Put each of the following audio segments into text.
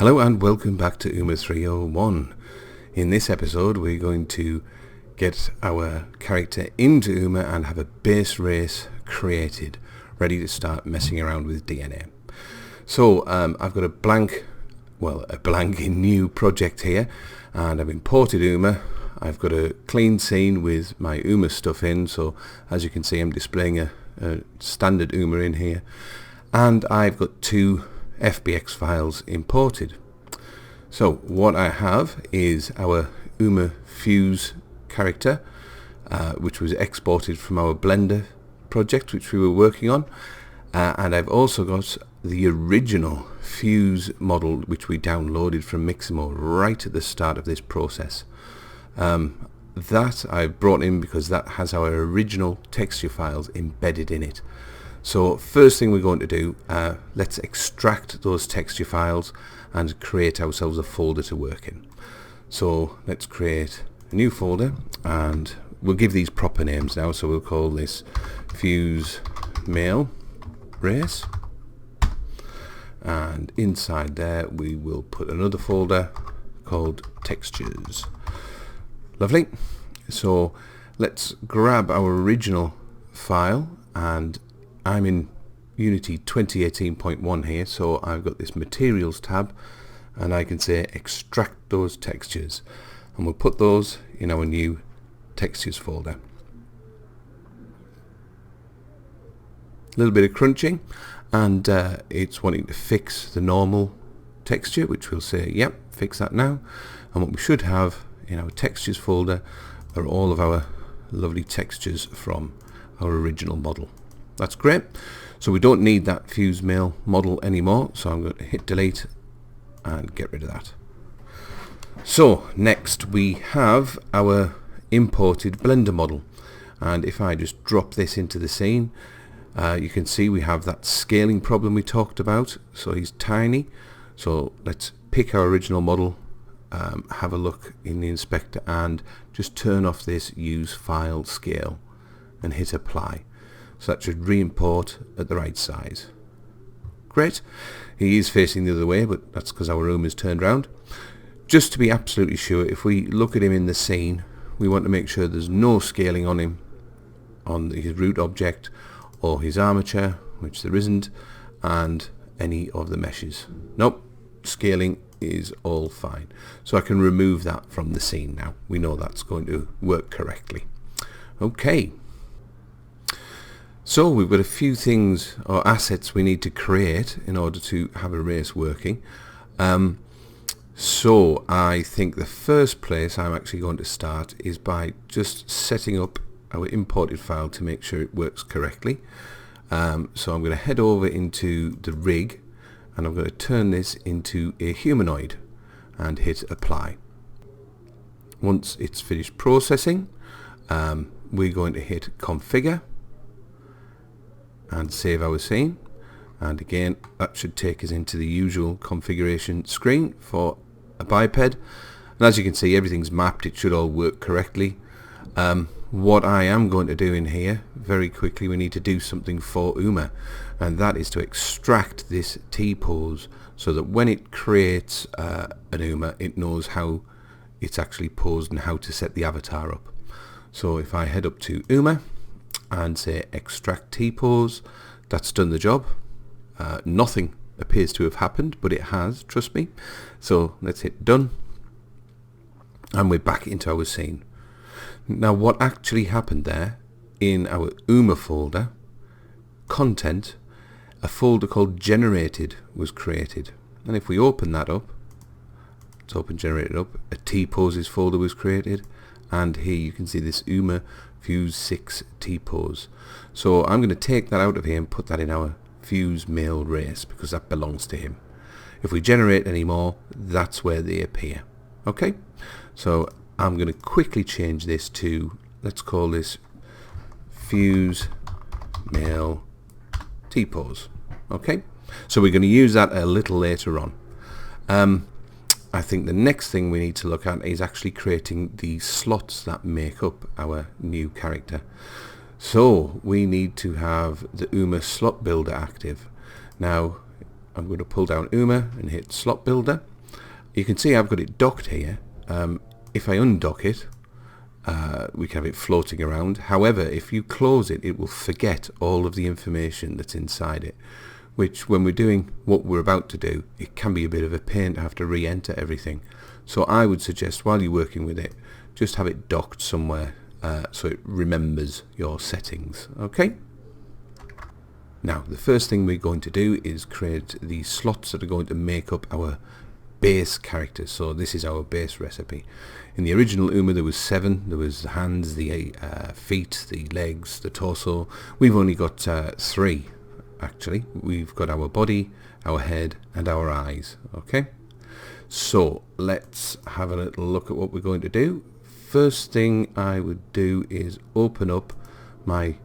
Hello and welcome back to UMA 301. In this episode we're going to get our character into UMA and have a base race created, ready to start messing around with DNA. So I've got a blank new project here, and I've imported UMA. I've got a clean scene with my UMA stuff in, so as you can see I'm displaying a standard UMA in here, and I've got two FBX files imported. So what I have is our UMA Fuse character, which was exported from our Blender project which we were working on, and I've also got the original Fuse model which we downloaded from Mixamo right at the start of this process. That I've brought in because that has our original texture files embedded in it. So first thing we're going to do, let's extract those texture files and create ourselves a folder to work in. So let's create a new folder, and we'll give these proper names now. So we'll call this Fuse Male Race, and inside there we will put another folder called Textures. Lovely. So let's grab our original file, and I'm in Unity 2018.1 here, so I've got this Materials tab, and I can say extract those textures, and we'll put those in our new Textures folder. A little bit of crunching, and it's wanting to fix the normal texture, which we'll say yep, fix that now. And what we should have in our Textures folder are all of our lovely textures from our original model. That's great. So we don't need that Fuse Male model anymore, so I'm going to hit delete and get rid of that. So next we have our imported Blender model, and if I just drop this into the scene, you can see we have that scaling problem we talked about. So he's tiny, so let's pick our original model, have a look in the inspector, and just turn off this use file scale and hit apply. So that should re-import at the right size. Great. He is facing the other way, but that's because our room is turned around. Just to be absolutely sure, if we look at him in the scene, we want to make sure there's no scaling on him, on his root object or his armature, which there isn't, and any of the meshes. Nope, scaling is all fine. So I can remove that from the scene now. We know that's going to work correctly. Okay. So we've got a few things or assets we need to create in order to have a race working. So I think the first place I'm actually going to start is by just setting up our imported file to make sure it works correctly. So I'm going to head over into the rig, and I'm going to turn this into a humanoid and hit apply. Once it's finished processing, we're going to hit configure and save our scene, and again that should take us into the usual configuration screen for a biped, and as you can see everything's mapped. It should all work correctly. What I am going to do in here very quickly, we need to do something for UMA, and that is to extract this T-pose so that when it creates an UMA, it knows how it's actually posed and how to set the avatar up. So if I head up to UMA and say extract T-pose, that's done the job. Nothing appears to have happened, but it has, trust me. So let's hit done, and we're back into our scene. Now what actually happened there, in our UMA folder content, a folder called generated was created, and if we open that up, let's open generated up, a T-poses folder was created, and here you can see this UMA Fuse 6 T-pose. So I'm going to take that out of here and put that in our Fuse Male Race, because that belongs to him. If we generate any more, that's where they appear. Okay, so I'm going to quickly change this to, let's call this Fuse Male T-pose. Okay, so we're going to use that a little later on. I think the next thing we need to look at is actually creating the slots that make up our new character. So we need to have the UMA slot builder active. Now I'm going to pull down UMA and hit slot builder, You can see I've got it docked here. If I undock it, we can have it floating around. However, if you close it, it will forget all of the information that's inside it, which when we're doing what we're about to do, it can be a bit of a pain to have to re-enter everything. So I would suggest while you're working with it, just have it docked somewhere so it remembers your settings. Okay? Now, the first thing we're going to do is create the slots that are going to make up our base character. So this is our base recipe. In the original UMA there was 7. There was the hands, the feet, the legs, the torso. We've only got 3 actually. We've got our body, our head and our eyes. Okay, so let's have a little look at what we're going to do. First thing I would do is open up my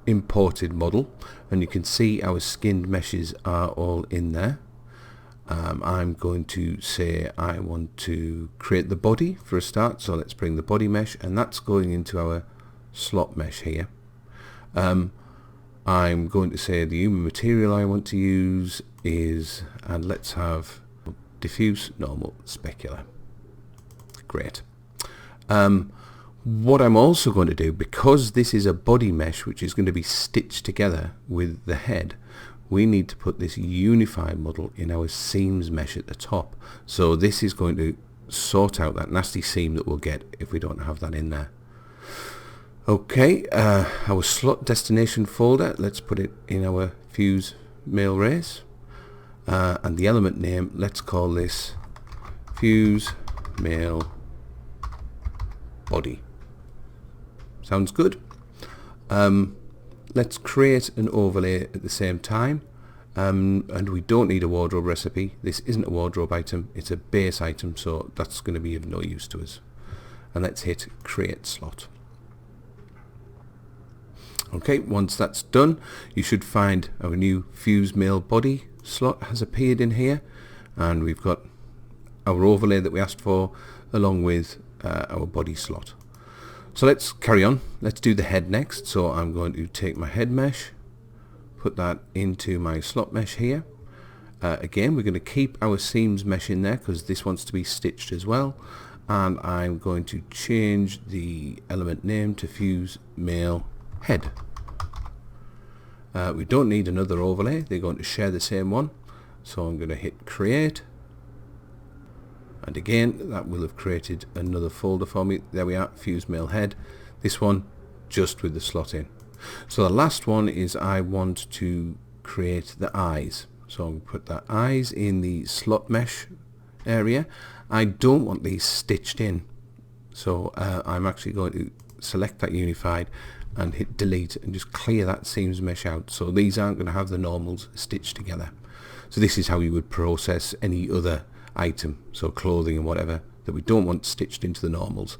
imported model, and you can see our skinned meshes are all in there. I'm going to say I want to create the body for a start, so let's bring the body mesh, and that's going into our slot mesh here. I'm going to say the human material I want to use is, and let's have diffuse, normal, specular. Great. What I'm also going to do, because this is a body mesh which is going to be stitched together with the head, we need to put this unified model in our seams mesh at the top. So this is going to sort out that nasty seam that we'll get if we don't have that in there. Okay, our slot destination folder, let's put it in our fuse male race, and the element name, let's call this fuse male body. Sounds good. Let's create an overlay at the same time, and we don't need a wardrobe recipe. This isn't a wardrobe item, it's a base item, so that's going to be of no use to us. And let's hit create slot. Okay, once that's done, you should find our new fuse male body slot has appeared in here, and we've got our overlay that we asked for along with our body slot. So let's carry on. Let's do the head next. So I'm going to take my head mesh, put that into my slot mesh here. Again, we're going to keep our seams mesh in there because this wants to be stitched as well. And I'm going to change the element name to fuse male head. We don't need another overlay. They're going to share the same one. So I'm going to hit create. And again, that will have created another folder for me. There we are, fuse male head. This one just with the slot in. So the last one is I want to create the eyes. So I'm going to put that eyes in the slot mesh area. I don't want these stitched in. So I'm actually going to select that unified and hit delete and just clear that seams mesh out. So these aren't going to have the normals stitched together. So this is how you would process any other item, so clothing and whatever, that we don't want stitched into the normals.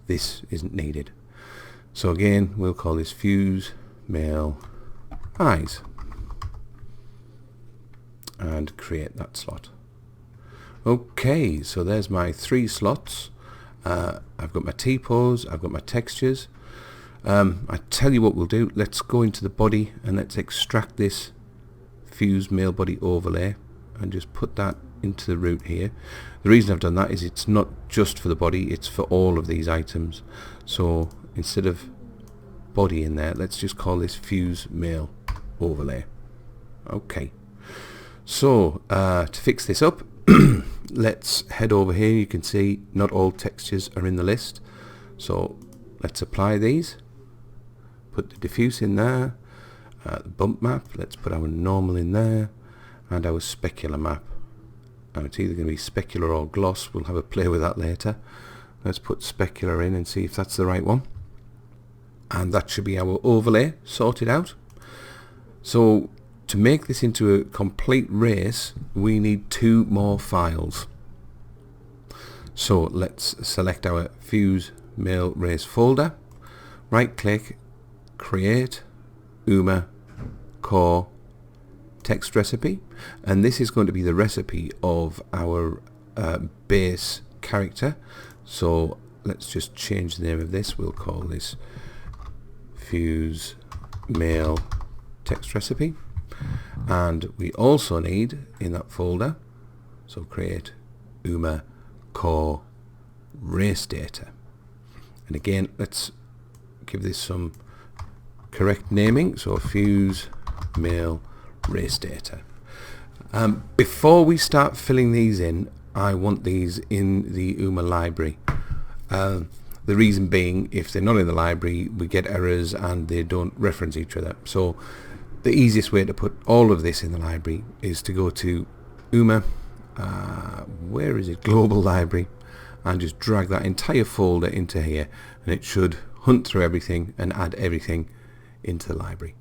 This isn't needed. So again, we'll call this fuse male eyes and create that slot. Okay, so there's my 3 slots. I've got my T-pose, I've got my textures. I tell you what we'll do, let's go into the body and let's extract this fuse male body overlay and just put that into the root here. The reason I've done that is it's not just for the body, it's for all of these items. So instead of body in there, let's just call this fuse male overlay. Okay, so to fix this up, let's head over here. You can see not all textures are in the list, so let's apply these. Put the diffuse in there, the bump map, let's put our normal in there, and our specular map. Now it's either going to be specular or gloss. We'll have a play with that later. Let's put specular in and see if that's the right one. And that should be our overlay sorted out. So to make this into a complete race, we need 2 more files. So let's select our fuse male race folder, right click, create, UMA, core, text recipe, and this is going to be the recipe of our base character. So let's just change the name of this. We'll call this fuse male text recipe, and we also need in that folder, so create UMA core race data. And again, let's give this some correct naming. So fuse male race data. Before we start filling these in, I want these in the UMA library. The reason being, if they're not in the library, we get errors and they don't reference each other. So the easiest way to put all of this in the library is to go to UMA, where is it, global library, and just drag that entire folder into here, and it should hunt through everything and add everything into the library.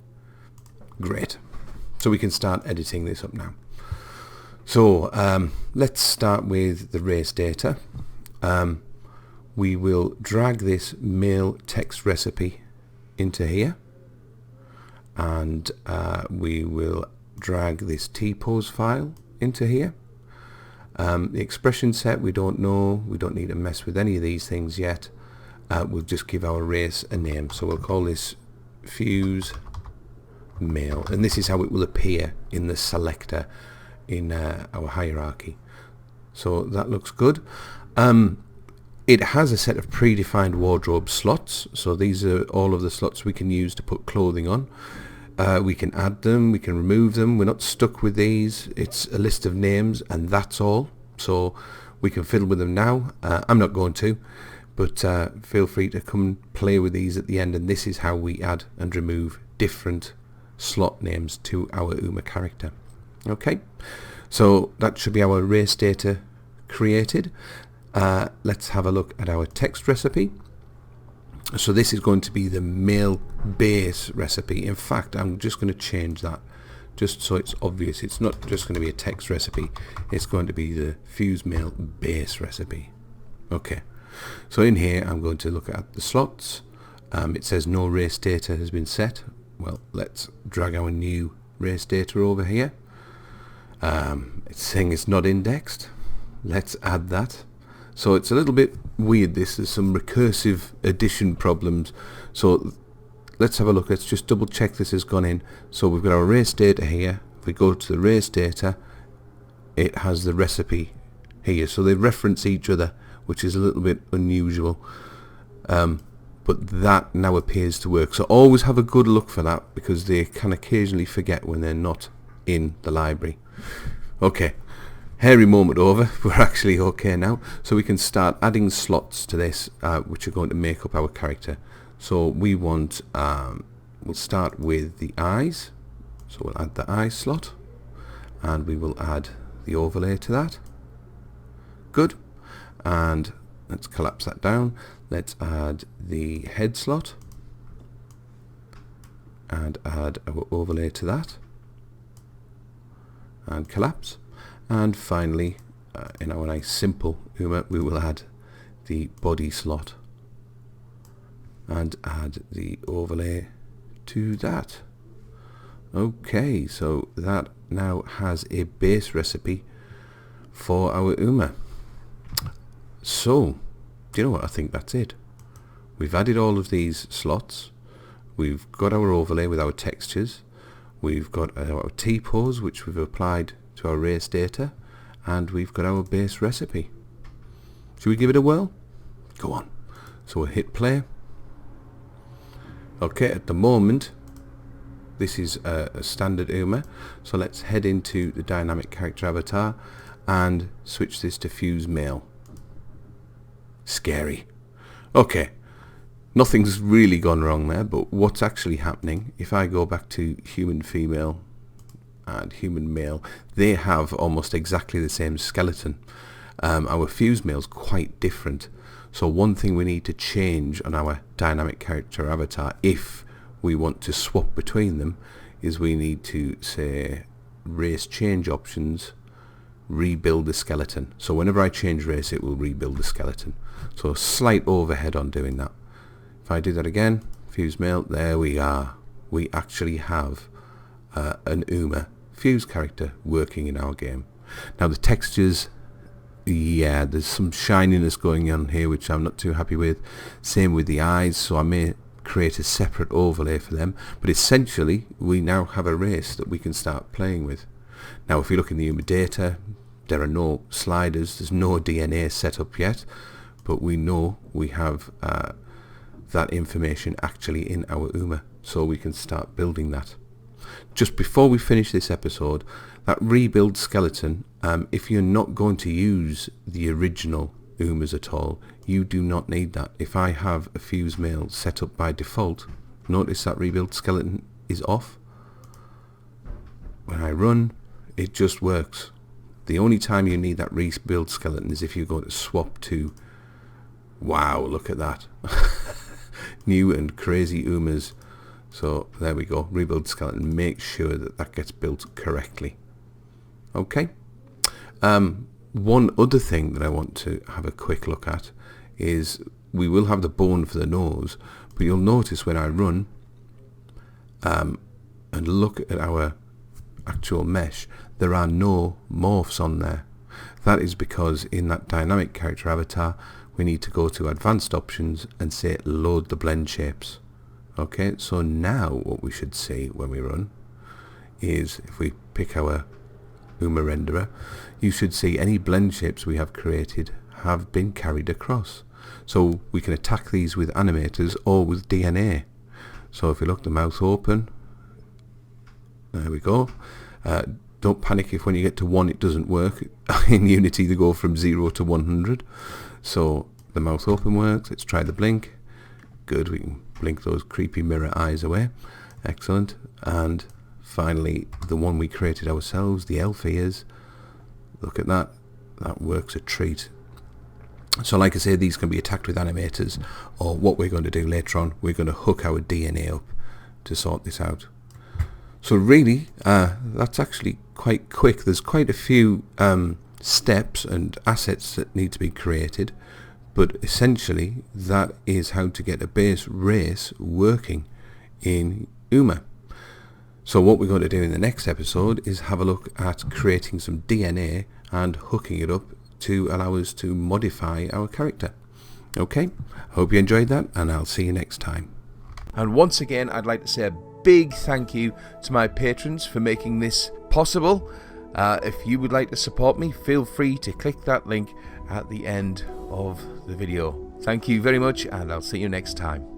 Great. So we can start editing this up now. So let's start with the race data. We will drag this male text recipe into here, and we will drag this T-pose file into here. The expression set, we don't know, we don't need to mess with any of these things yet. We'll just give our race a name, so we'll call this fuse male, and this is how it will appear in the selector in our hierarchy. So that looks good. It has a set of predefined wardrobe slots, so these are all of the slots we can use to put clothing on. We can add them, we can remove them, we're not stuck with these. It's a list of names and that's all, so we can fiddle with them now. I'm not going to, but feel free to come and play with these at the end, and this is how we add and remove different slot names to our UMA character. Okay, so that should be our race data created. Let's have a look at our text recipe. So this is going to be the male base recipe. In fact, I'm just going to change that just so it's obvious. It's not just going to be a text recipe, it's going to be the fuse male base recipe. Okay, so in here I'm going to look at the slots. It says no race data has been set. Well, let's drag our new race data over here. It's saying it's not indexed. Let's add that. So it's a little bit weird, this. There's some recursive addition problems. So let's have a look. Let's just double check this has gone in. So we've got our race data here. If we go to the race data, it has the recipe here. So they reference each other, which is a little bit unusual. But that now appears to work. So always have a good look for that, because they can occasionally forget when they're not in the library. Okay. Hairy moment over. We're actually okay now, so we can start adding slots to this, which are going to make up our character. So we want, we'll start with the eyes, so we'll add the eye slot, and we will add the overlay to that. Good. And let's collapse that down. Let's add the head slot and add our overlay to that, and collapse. And finally, in our nice simple UMA, we will add the body slot and add the overlay to that. Okay, so that now has a base recipe for our UMA. So, do you know what? I think that's it. We've added all of these slots. We've got our overlay with our textures. We've got our T-pose, which we've applied to our race data, and we've got our base recipe. Should we give it a whirl? Go on. So we'll hit play. Okay, at the moment this is a standard UMA, so let's head into the dynamic character avatar and switch this to fuse male. Scary. Okay, nothing's really gone wrong there, but what's actually happening, if I go back to human female and human male, they have almost exactly the same skeleton. Our fuse male is quite different, so one thing we need to change on our dynamic character avatar, if we want to swap between them, is we need to say race change options, rebuild the skeleton. So whenever I change race, it will rebuild the skeleton. So a slight overhead on doing that. If I do that again, fuse male, there we are. We actually have an UMA fuse character working in our game. Now the textures, yeah, there's some shininess going on here which I'm not too happy with. Same with the eyes, so I may create a separate overlay for them, but essentially we now have a race that we can start playing with. Now if we look in the UMA data, There are no sliders, there's no DNA set up yet, but we know we have that information actually in our UMA, so we can start building that. Just before we finish this episode, that rebuild skeleton, if you're not going to use the original UMAs at all, you do not need that. If I have a fuse mail set up by default, notice that rebuild skeleton is off. When I run, it just works. The only time you need that rebuild skeleton is if you go to swap to, wow, look at that. New and crazy UMAs. So there we go, rebuild skeleton. Make sure that that gets built correctly. Okay. One other thing that I want to have a quick look at is we will have the bone for the nose, but you'll notice when I run and look at our actual mesh, there are no morphs on there. That is because in that dynamic character avatar we need to go to advanced options and say load the blend shapes. Okay, so now what we should see when we run is, if we pick our UMA renderer, you should see any blend shapes we have created have been carried across. So we can attack these with animators or with DNA. So if we look, the mouth open, there we go. Don't panic if when you get to 1 it doesn't work. In Unity they go from 0 to 100. So the mouth open works. Let's try the blink. Good, we can blink those creepy mirror eyes away. Excellent. And finally, the one we created ourselves, the elf ears. Look at that. That works a treat. So like I say, these can be attacked with animators, or what we're going to do later on, we're going to hook our DNA up to sort this out. So really, that's actually quite quick. There's quite a few steps and assets that need to be created, but essentially that is how to get a base race working in UMA. So what we're going to do in the next episode is have a look at creating some DNA and hooking it up to allow us to modify our character. Okay, hope you enjoyed that, and I'll see you next time. And once again, I'd like to say a big thank you to my patrons for making this possible. If you would like to support me, feel free to click that link at the end of the video. Thank you very much, and I'll see you next time.